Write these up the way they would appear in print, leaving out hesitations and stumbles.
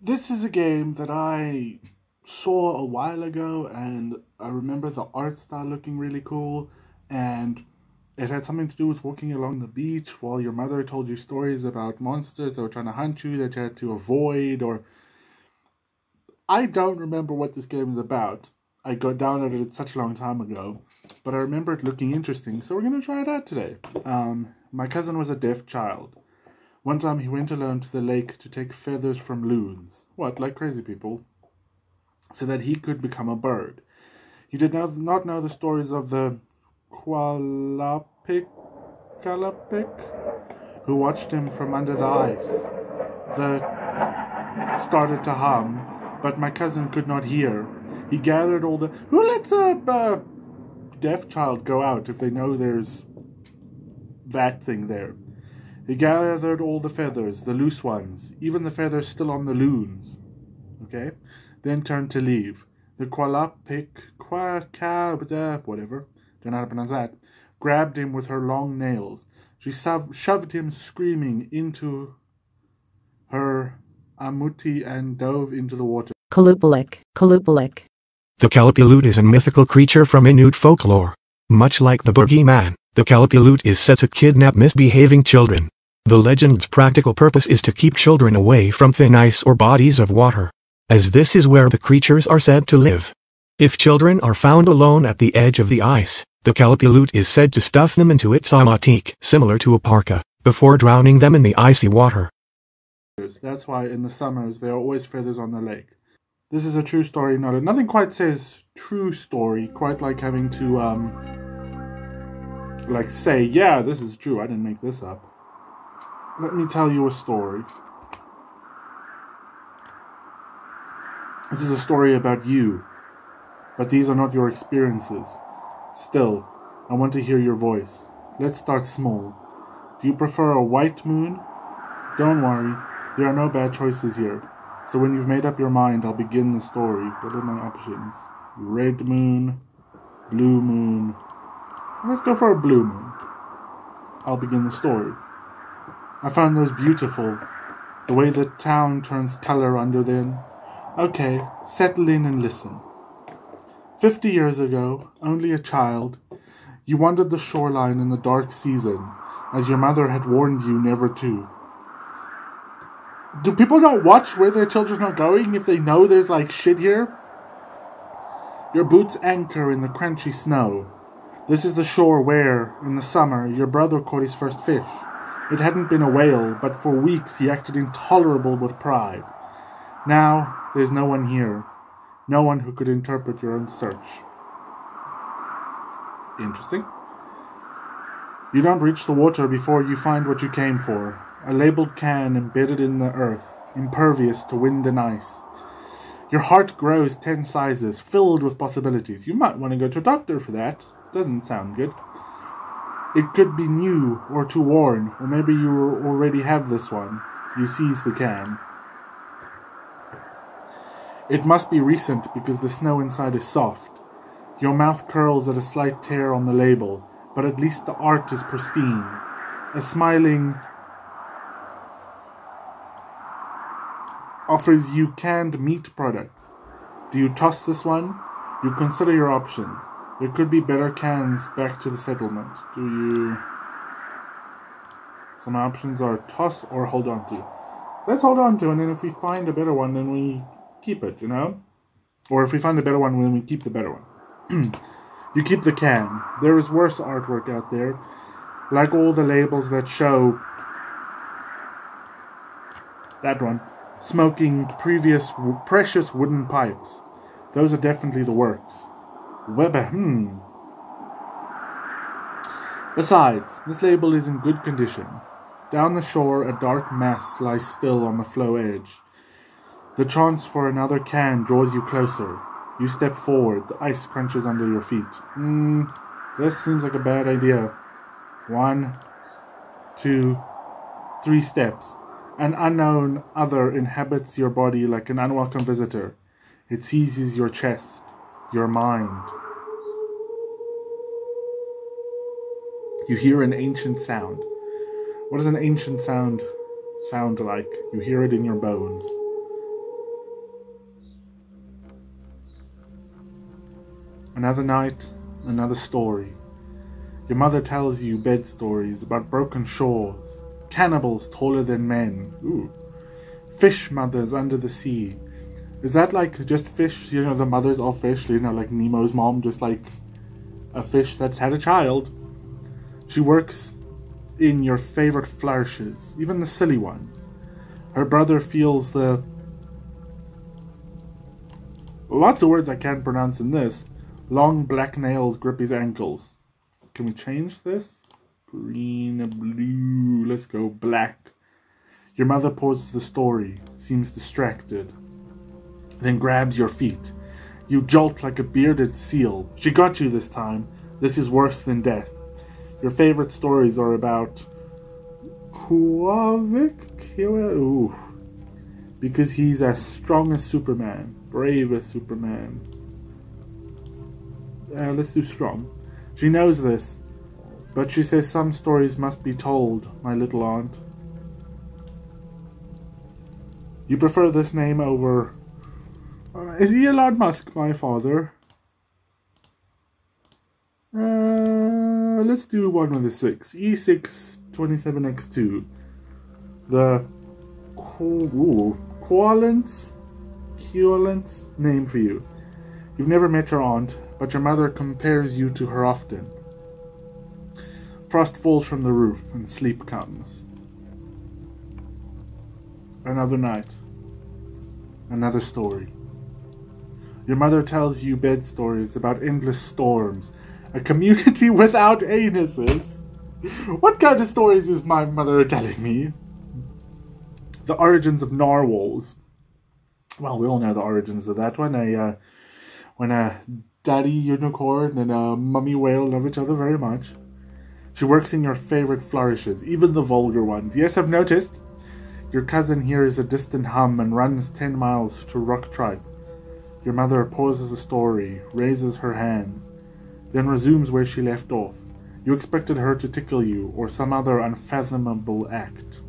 This is a game that I saw a while ago, and I remember the art style looking really cool, and it had something to do with walking along the beach while your mother told you stories about monsters that were trying to hunt you that you had to avoid, or... I don't remember what this game is about. I got downloaded it such a long time ago, but I remember it looking interesting, so we're going to try it out today. My cousin was a deaf child. One time he went alone to the lake to take feathers from loons. What, like crazy people? So that he could become a bird. He did not know the stories of the qalupalik, who watched him from under the ice. The started to hum, but my cousin could not hear. He gathered all the... Who lets a deaf child go out if they know there's that thing there? He gathered all the feathers, the loose ones, even the feathers still on the loons. Okay? Then turned to leave. The qalupalik, whatever, don't know how to pronounce that, grabbed him with her long nails. She shoved him screaming into her amuti and dove into the water. Qalupalik, qalupalik. The qalupalik is a mythical creature from Inuit folklore. Much like the boogeyman, the qalupalik is said to kidnap misbehaving children. The legend's practical purpose is to keep children away from thin ice or bodies of water, as this is where the creatures are said to live. If children are found alone at the edge of the ice, the qalupalik is said to stuff them into its amatik, similar to a parka, before drowning them in the icy water. That's why in the summers there are always feathers on the lake. This is a true story, nothing quite says true story, quite like having to, say, yeah, this is true, I didn't make this up. Let me tell you a story. This is a story about you, but these are not your experiences. Still, I want to hear your voice. Let's start small. Do you prefer a white moon? Don't worry, there are no bad choices here. So when you've made up your mind, I'll begin the story. What are my options? Red moon, blue moon. Let's go for a blue moon. I'll begin the story. I found those beautiful. The way the town turns color under them. Okay, settle in and listen. 50 years ago, only a child, you wandered the shoreline in the dark season, as your mother had warned you never to. Do people not watch where their children are going if they know there's like shit here? Your boots anchor in the crunchy snow. This is the shore where, in the summer, your brother caught his first fish. It hadn't been a whale, but for weeks he acted intolerable with pride. Now, there's no one here. No one who could interpret your own search. Interesting. You don't reach the water before you find what you came for. A labeled can embedded in the earth, impervious to wind and ice. Your heart grows 10 sizes, filled with possibilities. You might want to go to a doctor for that. Doesn't sound good. It could be new or too worn, or maybe you already have this one. You seize the can. It must be recent because the snow inside is soft. Your mouth curls at a slight tear on the label, but at least the art is pristine. A smiling offers you canned meat products. Do you toss this one? You consider your options. There could be better cans back to the settlement. Do you... Some options are toss or hold on to. Let's hold on to, and then if we find a better one, then we keep it, you know? Or if we find a better one, then we keep the better one. You keep the can. There is worse artwork out there. Like all the labels that show... That one. Smoking precious wooden pipes. Those are definitely the works. Besides, this label is in good condition. Down the shore, a dark mass lies still on the floe edge. The chance for another can draws you closer. You step forward, the ice crunches under your feet. This seems like a bad idea. 1, 2, 3 steps. An unknown other inhabits your body like an unwelcome visitor. It seizes your chest, your mind. You hear an ancient sound. What does an ancient sound like? You hear it in your bones. Another night, another story. Your mother tells you bed stories about broken shores, cannibals taller than men, fish mothers under the sea. Is that like just fish, you know, the mothers of fish, you know, like Nemo's mom, just like a fish that's had a child? She works in your favorite flourishes, even the silly ones. Her brother feels the... lots of words I can't pronounce in this. Long black nails grip his ankles. Can we change this? Green, blue, let's go black. Your mother pauses the story, seems distracted, then grabs your feet. You jolt like a bearded seal. She got you this time. This is worse than death. Your favorite stories are about Qikiqtaaluk, because he's as strong as Superman, brave as Superman. Let's do strong. She knows this, but she says some stories must be told, my little aunt. You prefer this name over... is Elon Musk my father? Let's do one with a 6. E627X2. The Qikiqtaaluk name for you. You've never met your aunt, but your mother compares you to her often. Frost falls from the roof and sleep comes. Another night. Another story. Your mother tells you bed stories about endless storms, a community without anuses. What kind of stories is my mother telling me? The origins of narwhals. Well, we all know the origins of that. When a daddy unicorn and a mummy whale love each other very much. She works in your favorite flourishes, even the vulgar ones. Yes, I've noticed. Your cousin hears a distant hum and runs 10 miles to Rock Tripe. Your mother pauses the story, raises her hands, then resumes where she left off. You expected her to tickle you, or some other unfathomable act.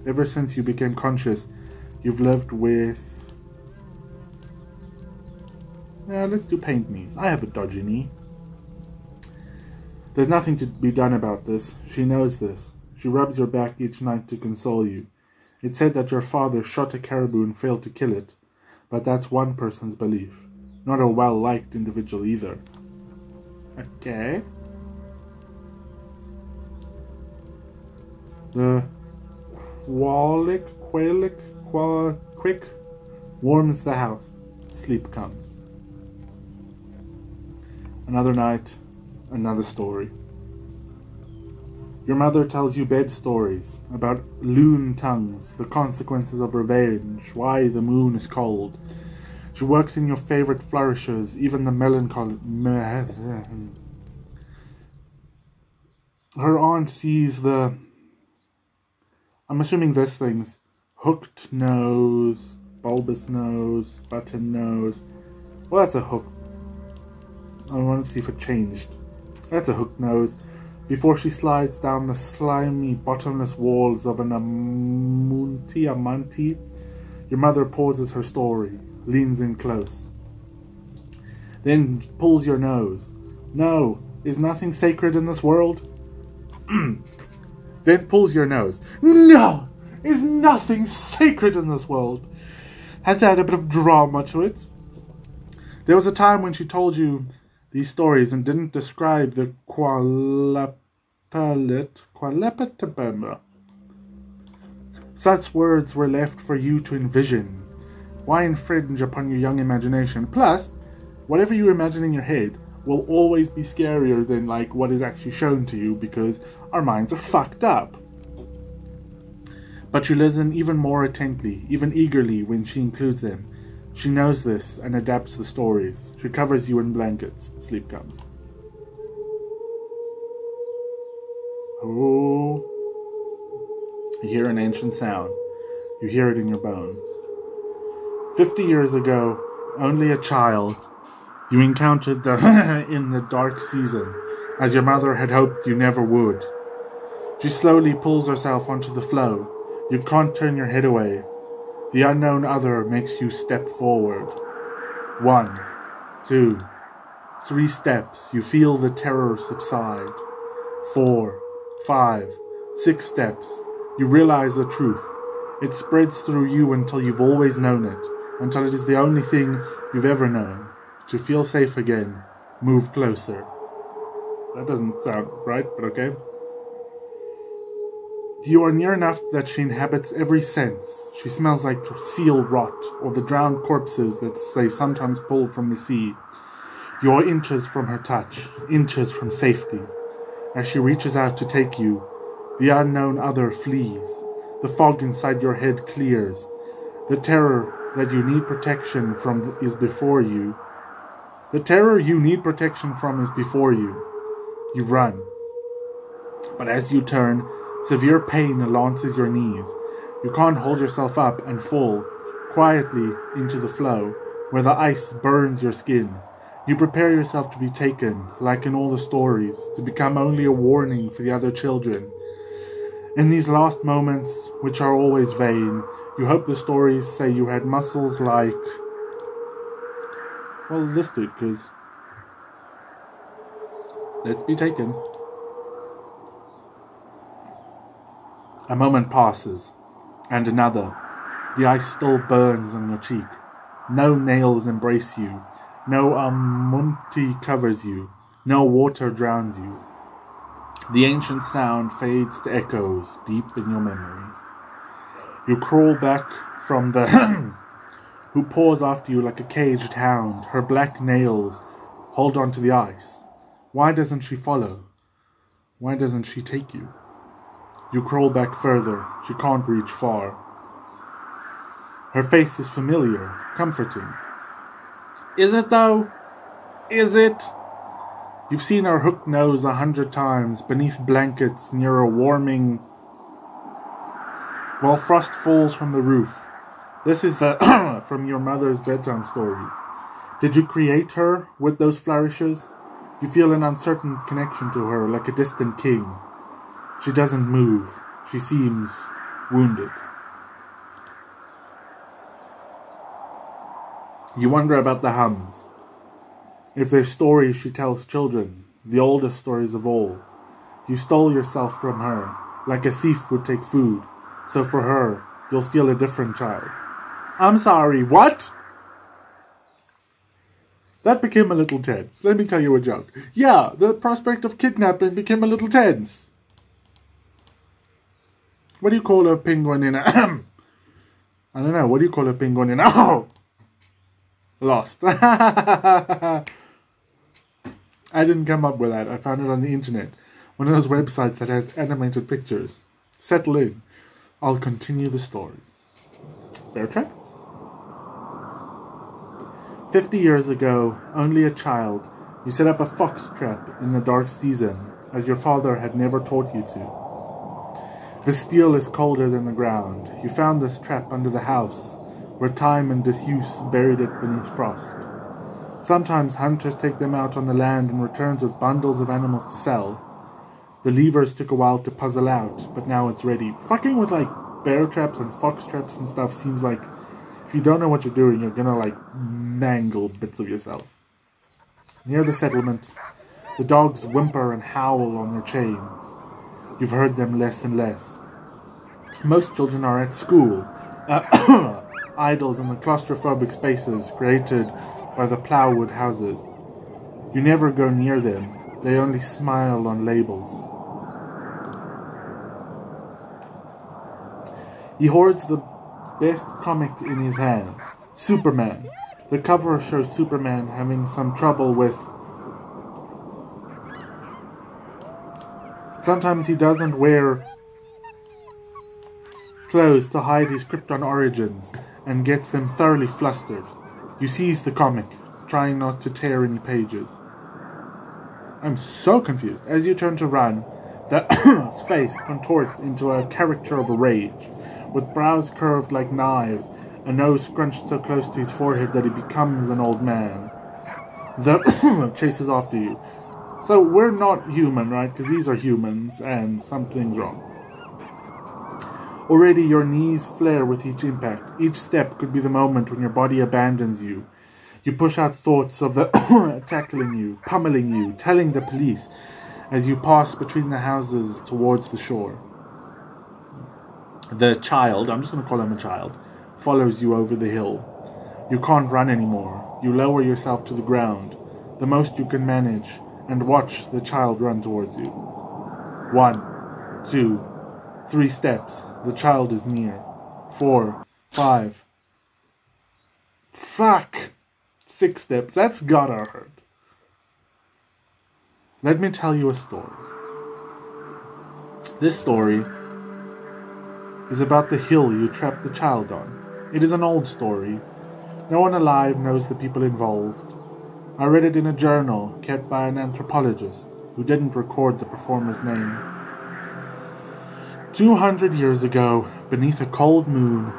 Ever since you became conscious, you've lived with... let's do paint knees. I have a dodgy knee. There's nothing to be done about this. She knows this. She rubs your back each night to console you. It's said that your father shot a caribou and failed to kill it, but that's one person's belief. Not a well-liked individual either. Okay. The quick warms the house. Sleep comes. Another night, another story. Your mother tells you bed stories about loon tongues, the consequences of revenge, why the moon is cold. She works in your favorite flourishes, even the melancholy... Her aunt sees the... I'm assuming this thing's hooked nose, bulbous nose, button nose. Well, that's a hook. I want to see if it changed. That's a hooked nose. Before she slides down the slimy, bottomless walls of an amanti, your mother pauses her story, leans in close. Then pulls your nose. No, is nothing sacred in this world? Then pulls your nose. No, is nothing sacred in this world. Has to add a bit of drama to it. There was a time when she told you these stories and didn't describe the qalupalik. Such words were left for you to envision. Why infringe upon your young imagination? Plus, whatever you imagine in your head will always be scarier than like what is actually shown to you, because our minds are fucked up. But you listen even more intently, even eagerly when she includes them. She knows this and adapts the stories. She covers you in blankets. Sleep comes. Oh. You hear an ancient sound. You hear it in your bones. 50 years ago, only a child, you encountered the in the dark season, as your mother had hoped you never would. She slowly pulls herself onto the floe. You can't turn your head away. The unknown other makes you step forward. 1, 2, 3 steps, you feel the terror subside. 4, 5, 6 steps, you realize the truth. It spreads through you until you've always known it, until it is the only thing you've ever known. To feel safe again, move closer. That doesn't sound right, but okay. You are near enough that she inhabits every sense. She smells like seal rot, or the drowned corpses that they sometimes pull from the sea. You are inches from her touch, inches from safety. As she reaches out to take you, the unknown other flees. The fog inside your head clears. The terror that you need protection from is before you. The terror you need protection from is before you. You run. But as you turn, severe pain lances your knees. You can't hold yourself up and fall quietly into the flow, where the ice burns your skin. You prepare yourself to be taken, like in all the stories, to become only a warning for the other children. In these last moments, which are always vain, you hope the stories say you had muscles like... well, this dude, because... let's be taken. A moment passes, and another. The ice still burns on your cheek. No nails embrace you. No munti covers you. No water drowns you. The ancient sound fades to echoes deep in your memory. You crawl back from the who paws after you like a caged hound. Her black nails hold onto the ice. Why doesn't she follow? Why doesn't she take you? You crawl back further. She can't reach far. Her face is familiar, comforting. Is it though? Is it? You've seen her hooked nose 100 times beneath blankets near a warming... while frost falls from the roof. This is the from your mother's bedtime stories. Did you create her with those flourishes? You feel an uncertain connection to her, like a distant king. She doesn't move. She seems wounded. You wonder about the hums. If they're stories she tells children, the oldest stories of all. You stole yourself from her, like a thief would take food. So for her, you'll steal a different child. I'm sorry, what? That became a little tense. Let me tell you a joke. Yeah, the prospect of kidnapping became a little tense. What do you call a penguin in a... I don't know, what do you call a penguin in a... Oh! Lost. I didn't come up with that. I found it on the internet. One of those websites that has animated pictures. Settle in. I'll continue the story. Bear trap? 50 years ago, only a child, you set up a fox trap in the dark season, as your father had never taught you to. The steel is colder than the ground. You found this trap under the house, where time and disuse buried it beneath frost. Sometimes hunters take them out on the land and returns with bundles of animals to sell. The levers took a while to puzzle out, but now it's ready. Fucking with like bear traps and fox traps and stuff seems like if you don't know what you're doing, you're gonna like mangle bits of yourself. Near the settlement, the dogs whimper and howl on their chains. You've heard them less and less. Most children are at school, idols in the claustrophobic spaces created by the plywood houses. You never go near them. They only smile on labels. He hoards the best comic in his hands, Superman. The cover shows Superman having some trouble with... Sometimes he doesn't wear clothes to hide his Krypton origins and gets them thoroughly flustered. You seize the comic, trying not to tear any pages. I'm so confused. As you turn to run, the face contorts into a caricature of rage, with brows curved like knives, a nose scrunched so close to his forehead that he becomes an old man. The chases after you. So we're not human, right? Because these are humans, and something's wrong. Already your knees flare with each impact. Each step could be the moment when your body abandons you. You push out thoughts of the tackling you, pummeling you, telling the police as you pass between the houses towards the shore. The child, I'm just going to call him a child, follows you over the hill. You can't run anymore. You lower yourself to the ground, the most you can manage, and watch the child run towards you. 1, 2, 3 steps. The child is near. 4, 5. Fuck! 6 steps. That's gotta hurt. Let me tell you a story. This story is about the hill you trapped the child on. It is an old story. No one alive knows the people involved. I read it in a journal kept by an anthropologist who didn't record the performer's name. 200 years ago, beneath a cold moon,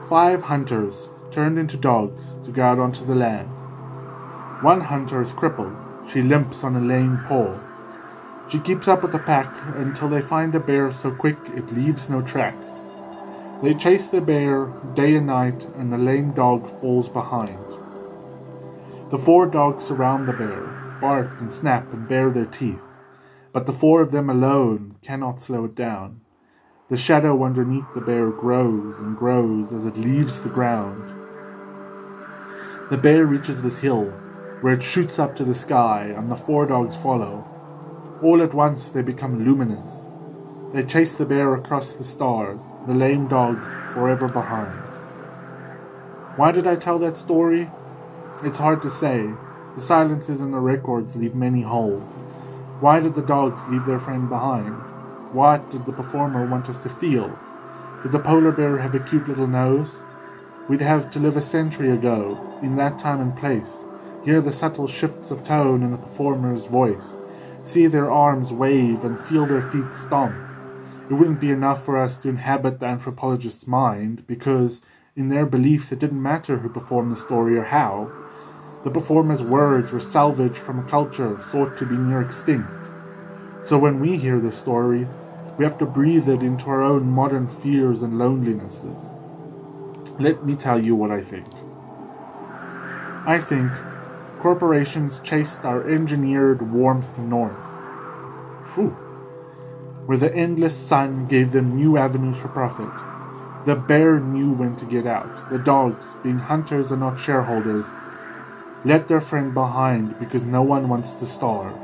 5 hunters turned into dogs to go out onto the land. One hunter is crippled. She limps on a lame paw. She keeps up with the pack until they find a bear so quick it leaves no tracks. They chase the bear day and night, and the lame dog falls behind. The 4 dogs surround the bear, bark and snap and bare their teeth, but the 4 of them alone cannot slow it down. The shadow underneath the bear grows and grows as it leaves the ground. The bear reaches this hill, where it shoots up to the sky, and the 4 dogs follow. All at once they become luminous. They chase the bear across the stars, the lame dog forever behind. Why did I tell that story? It's hard to say. The silences in the records leave many holes. Why did the dogs leave their friend behind? What did the performer want us to feel? Did the polar bear have a cute little nose? We'd have to live a century ago, in that time and place, hear the subtle shifts of tone in the performer's voice, see their arms wave and feel their feet stomp. It wouldn't be enough for us to inhabit the anthropologist's mind, because in their beliefs it didn't matter who performed the story or how. The performer's words were salvaged from a culture thought to be near extinct. So when we hear the story, we have to breathe it into our own modern fears and lonelinesses. Let me tell you what I think. I think corporations chased our engineered warmth north. Where the endless sun gave them new avenues for profit. The bear knew when to get out. The dogs, being hunters and not shareholders, left their friend behind because no one wants to starve.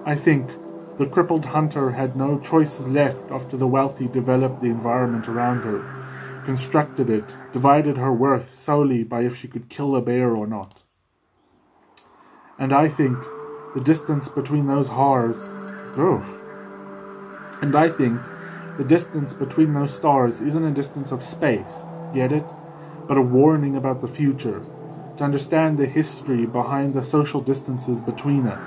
I think the crippled hunter had no choices left after the wealthy developed the environment around her, constructed it, divided her worth solely by if she could kill a bear or not. And I think the distance between those stars isn't a distance of space, get it? But a warning about the future, to understand the history behind the social distances between us.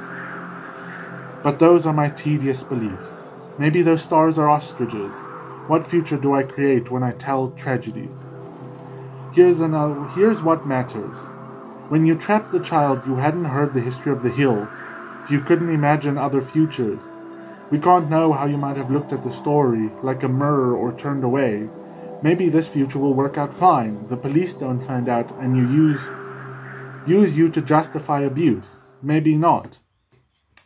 But those are my tedious beliefs. Maybe those stars are ostriches. What future do I create when I tell tragedies? Here's what matters. When you trapped the child, you hadn't heard the history of the hill, so you couldn't imagine other futures. We can't know how you might have looked at the story, like a mirror, or turned away. Maybe this future will work out fine. The police don't find out, and use you to justify abuse. Maybe not.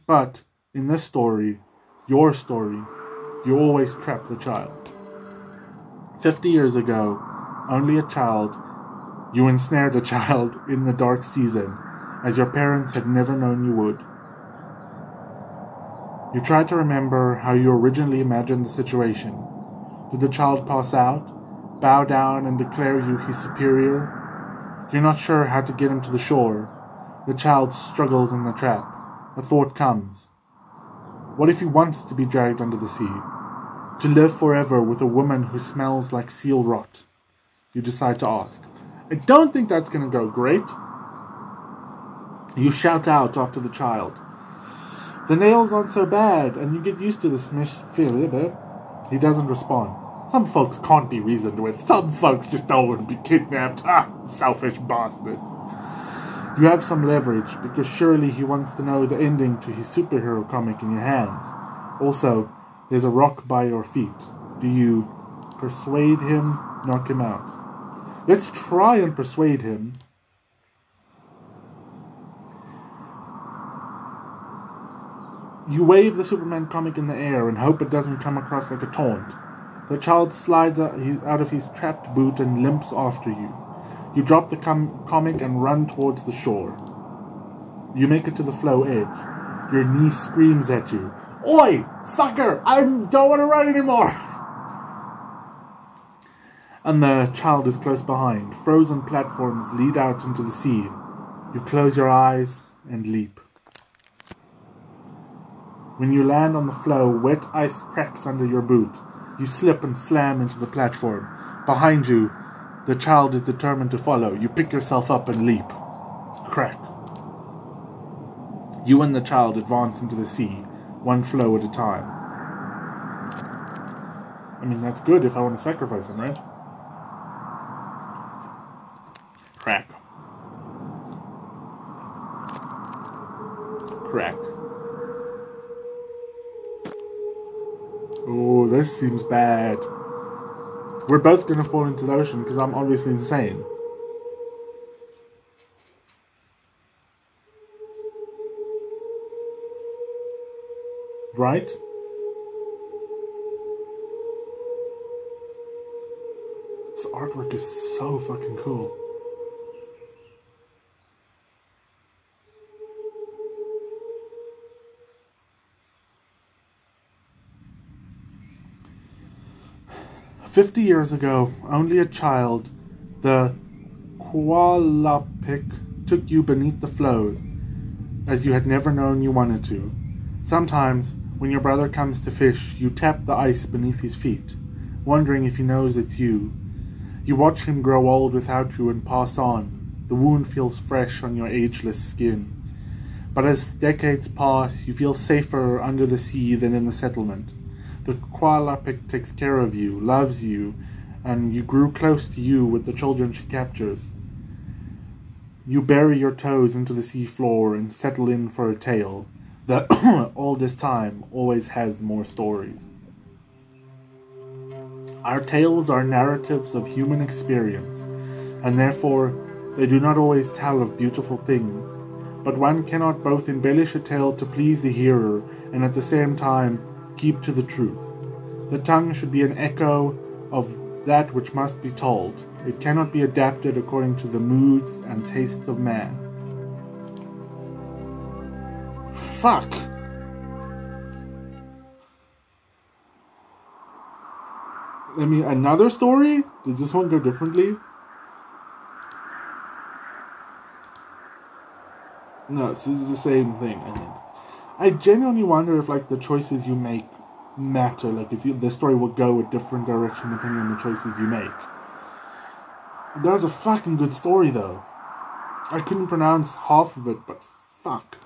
But in this story, your story, you always trap the child. 50 years ago, only a child, you ensnared a child in the dark season, as your parents had never known you would. You try to remember how you originally imagined the situation. Did the child pass out, bow down and declare you his superior? You're not sure how to get him to the shore. The child struggles in the trap. A thought comes. What if he wants to be dragged under the sea? To live forever with a woman who smells like seal rot? You decide to ask. I don't think that's going to go great. You shout out after the child. The nails aren't so bad, and you get used to the smish feel a bit. He doesn't respond. Some folks can't be reasoned with. Some folks just don't want to be kidnapped. Selfish bastards. You have some leverage, because surely he wants to know the ending to his superhero comic in your hands. Also, there's a rock by your feet. Do you persuade him, knock him out? Let's try and persuade him. You wave the Superman comic in the air and hope it doesn't come across like a taunt. The child slides out of his trapped boot and limps after you. You drop the comic and run towards the shore. You make it to the floe edge. Your niece screams at you. Oi, fucker! I don't want to run anymore! And the child is close behind. Frozen platforms lead out into the sea. You close your eyes and leap. When you land on the floe, wet ice cracks under your boot. You slip and slam into the platform. Behind you, the child is determined to follow. You pick yourself up and leap. Crack. You and the child advance into the sea, one floe at a time. I mean, that's good if I want to sacrifice him, right? Crack. Crack. Oh, this seems bad. We're both gonna fall into the ocean because I'm obviously insane. Right? This artwork is so fucking cool. "50 years ago, only a child, the qalupalik, took you beneath the floes, as you had never known you wanted to. Sometimes, when your brother comes to fish, you tap the ice beneath his feet, wondering if he knows it's you. You watch him grow old without you and pass on. The wound feels fresh on your ageless skin. But as decades pass, you feel safer under the sea than in the settlement. The qalupalik takes care of you, loves you, and you grew close to you with the children she captures. You bury your toes into the sea floor and settle in for a tale. The oldest time always has more stories. Our tales are narratives of human experience, and therefore they do not always tell of beautiful things. But one cannot both embellish a tale to please the hearer and at the same time keep to the truth. The tongue should be an echo of that which must be told. It cannot be adapted according to the moods and tastes of man." Fuck! Another story? Does this one go differently? No, this is the same thing, I think. I genuinely wonder if, like, the choices you make matter. Like, if the story will go a different direction depending on the choices you make. That was a fucking good story, though. I couldn't pronounce half of it, but fuck.